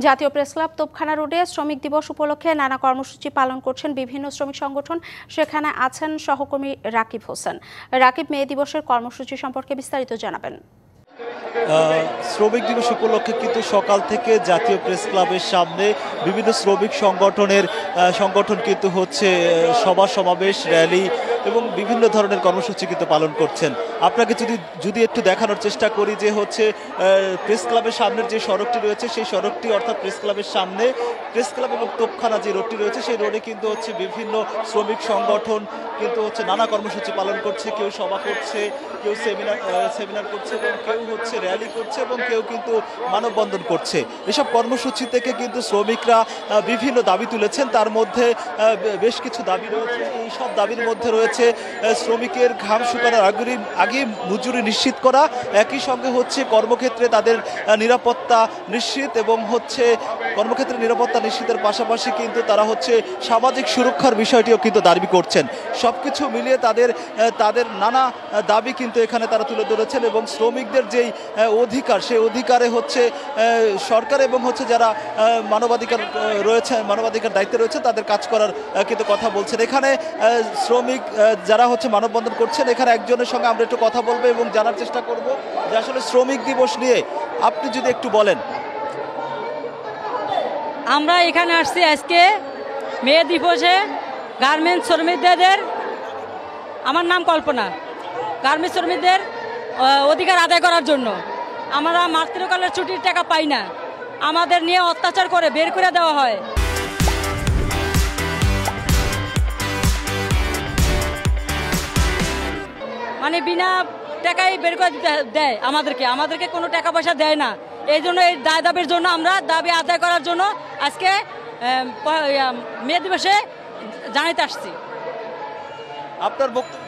জাতীয় প্রেসক্লাব তোপখানা রোডে শ্রমিক দিবস উপলক্ষে নানা কর্মসূচি পালন করছেন বিভিন্ন শ্রমিক সংগঠন। সেখানে আছেন সহকর্মী রাকিব হোসেন। রাকিব, মে দিবসের কর্মসূচি সম্পর্কে বিস্তারিত জানাবেন। শ্রমিক দিবস উপলক্ষে কিন্তু সকাল থেকে জাতীয় প্রেস ক্লাবের সামনে বিভিন্ন শ্রমিক সংগঠন কিন্তু হচ্ছে সভা সমাবেশ, র্যালি এবং বিভিন্ন ধরনের কর্মসূচি কিন্তু পালন করছেন। আপনাকে যদি একটু দেখানোর চেষ্টা করি যে হচ্ছে প্রেস ক্লাবের সামনের যে সড়কটি রয়েছে সেই সড়কটি অর্থাৎ প্রেস ক্লাবের সামনে প্রেস ক্লাব এবং তোপখানা যে রোডটি রয়েছে সেই রোডে কিন্তু হচ্ছে বিভিন্ন শ্রমিক সংগঠন কিন্তু হচ্ছে নানা কর্মসূচি পালন করছে। কেউ সভা করছে, কেউ সেমিনার করছে এবং কেউ হচ্ছে র্যালি করছে এবং কেউ কিন্তু মানববন্ধন করছে। এসব কর্মসূচি থেকে কিন্তু শ্রমিকরা বিভিন্ন দাবি তুলেছেন। তার মধ্যে বেশ কিছু দাবি রয়েছে। এই সব দাবির মধ্যে রয়েছে শ্রমিকের ঘাম শুকানোর আগে মজুরি নিশ্চিত করা, একই সঙ্গে হচ্ছে কর্মক্ষেত্রে তাদের নিরাপত্তা নিশ্চিত এবং হচ্ছে কর্মক্ষেত্রে নিরাপত্তা নিশ্চিতের পাশাপাশি কিন্তু তারা হচ্ছে সামাজিক সুরক্ষার বিষয়টিও কিন্তু দাবি করছেন। সবকিছু মিলিয়ে তাদের নানা দাবি কিন্তু এখানে তারা তুলে ধরেছেন এবং শ্রমিকদের যেই অধিকার সেই অধিকারে হচ্ছে সরকার এবং হচ্ছে যারা মানবাধিকার দায়িত্বে রয়েছে তাদের কাজ করার কিন্তু কথা বলছেন। এখানে শ্রমিক যারা হচ্ছে মানববন্ধন করছেন, এখানে একজনের সঙ্গে আমরা একটু কথা বলবো এবং জানার চেষ্টা করব যে আসলে শ্রমিক দিবস নিয়ে আপনি যদি একটু বলেন। আমরা এখানে আসছি আজকে মে দিবসে গার্মেন্টস শ্রমিকদের, আমার নাম কল্পনা, গার্মেন্টস শ্রমিকদের অধিকার আদায় করার জন্য। আমরা মাতৃকালের ছুটির টাকা পাই না, আমাদের নিয়ে অত্যাচার করে বের করে দেওয়া হয়। মানে বিনা টাকায় বের করে দেয় আমাদেরকে কোনো টাকা পয়সা দেয় না। এই জন্য এই দাবির জন্য আমরা দাবি আদায় করার জন্য আজকে মে দিবসে জানাইতে আসছি। আপনার বক্তব্য?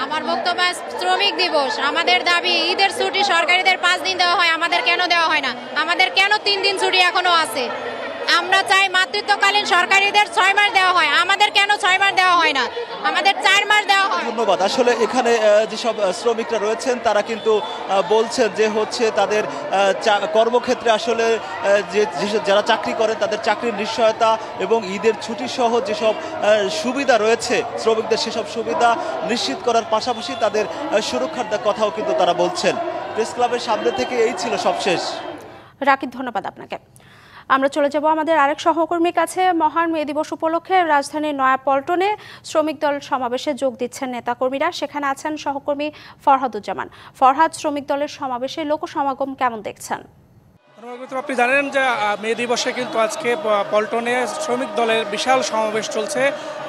আমার বক্তব্য, শ্রমিক দিবস আমাদের দাবি, ঈদের ছুটি সরকারিদের 5 দিন দেওয়া হয়, আমাদের কেন দেওয়া হয় না? আমাদের কেন 3 দিন ছুটি এখনো আছে? আমরা চাই মাতৃত্বকালীন সরকারিদের 6 মাস দেওয়া হয়, আমাদের কেন 6 মাস দেওয়া হয় না? আমাদের 4 মাস দেওয়া হয়। ধন্যবাদ। আসলে এখানে যেসব শ্রমিকরা রয়েছেন তারা কিন্তু বলছেন যে হচ্ছে তাদের কর্মক্ষেত্রে আসলে যারা চাকরি করেন তাদের চাকরির নিশ্চয়তা এবং ঈদের ছুটি সহ যেসব সুবিধা রয়েছে শ্রমিকদের, সেসব সুবিধা নিশ্চিত করার পাশাপাশি তাদের সুরক্ষার কথাও কিন্তু তারা বলছেন। প্রেস ক্লাবের সামনে থেকে এই ছিল সবশেষ। রাকিব, ধন্যবাদ আপনাকে। আমরা চলে যাব আমাদের আরেক সহকর্মীর কাছে। মহান মে দিবস উপলক্ষে রাজধানীর নয়াপল্টনে শ্রমিক দল সমাবেশে যোগ দিচ্ছেন নেতাকর্মীরা। সেখানে আছেন সহকর্মী ফরহাদুজ্জামান। ফরহাদ, শ্রমিক দলের সমাবেশে লোকসমাগম কেমন দেখছেন? আপনি জানেন যে মে দিবসে কিন্তু আজকে পল্টনে শ্রমিক দলের বিশাল সমাবেশ চলছে।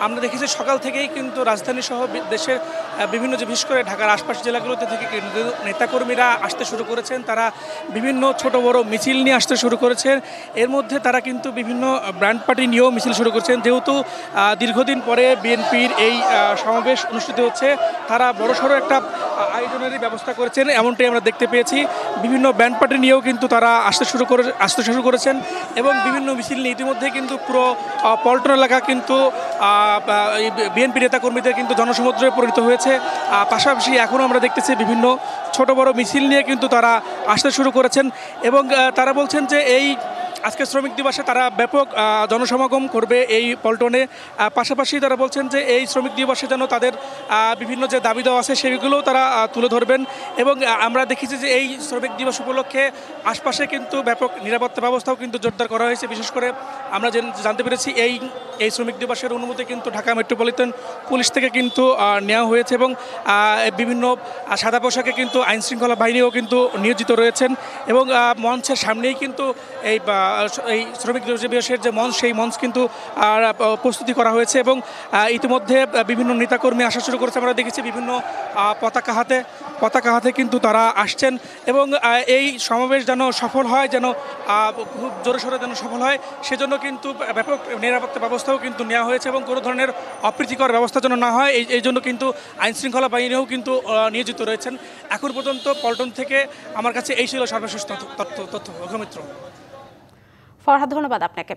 আমরা দেখেছি সকাল থেকেই কিন্তু রাজধানী সহ দেশের বিভিন্ন, যে বিশেষ করে ঢাকার আশপাশ জেলাগুলোতে থেকে নেতাকর্মীরা আসতে শুরু করেছেন। তারা বিভিন্ন ছোট বড় মিছিল নিয়ে আসতে শুরু করেছেন। এর মধ্যে তারা কিন্তু বিভিন্ন ব্র্যান্ড পার্টি নিয়েও মিছিল শুরু করেছেন। যেহেতু দীর্ঘদিন পরে বিএনপির এই সমাবেশ অনুষ্ঠিত হচ্ছে, তারা বড়সড় একটা আয়োজনেরই ব্যবস্থা করেছেন, এমনটাই আমরা দেখতে পেয়েছি। বিভিন্ন ব্যান্ড পার্টি নিয়েও কিন্তু তারা আসতে শুরু করেছেন এবং বিভিন্ন মিছিল নিয়ে ইতিমধ্যে কিন্তু পুরো পল্টন এলাকা কিন্তু বিএনপি নেতাকর্মীদের কিন্তু জনসমুদ্রে পরিণত হয়েছে। পাশাপাশি এখনও আমরা দেখতেছি বিভিন্ন ছোট বড় মিছিল নিয়ে কিন্তু তারা আসতে শুরু করেছেন এবং তারা বলছেন যে এই আজকে শ্রমিক দিবসে তারা ব্যাপক জনসমাগম করবে এই পল্টনে। পাশাপাশি তারা বলছেন যে এই শ্রমিক দিবসে যেন তাদের বিভিন্ন যে দাবি দেওয়া আছে সেগুলোও তারা তুলে ধরবেন এবং আমরা দেখেছি যে এই শ্রমিক দিবস উপলক্ষে আশপাশে কিন্তু ব্যাপক নিরাপত্তা ব্যবস্থাও কিন্তু জোরদার করা হয়েছে। বিশেষ করে আমরা জানতে পেরেছি এই শ্রমিক দিবসের অনুমতি কিন্তু ঢাকা মেট্রোপলিটন পুলিশ থেকে কিন্তু নেওয়া হয়েছে এবং বিভিন্ন সাদা পোশাকে কিন্তু আইনশৃঙ্খলা বাহিনীও কিন্তু নিয়োজিত রয়েছেন এবং মঞ্চের সামনেই কিন্তু এই শ্রমিক দিবসের যে মঞ্চ, সেই মঞ্চ কিন্তু প্রস্তুতি করা হয়েছে এবং ইতিমধ্যে বিভিন্ন নেতাকর্মী আসা শুরু করেছে। আমরা দেখেছি বিভিন্ন পতাকা হাতে কিন্তু তারা আসছেন এবং এই সমাবেশ যেন সফল হয়, যেন খুব জোরে সোরে যেন সফল হয়, সেজন্য কিন্তু ব্যাপক নিরাপত্তা ব্যবস্থাও কিন্তু নেওয়া হয়েছে এবং কোনো ধরনের অপ্রীতিকর ব্যবস্থা যেন না হয় এই জন্য কিন্তু আইনশৃঙ্খলা বাহিনীও কিন্তু নিয়োজিত রয়েছেন। এখন পর্যন্ত পল্টন থেকে আমার কাছে এই ছিল সর্বশেষ তথ্য। অগ্রমিত্র। ফরহাদ, ধন্যবাদ আপনাকে।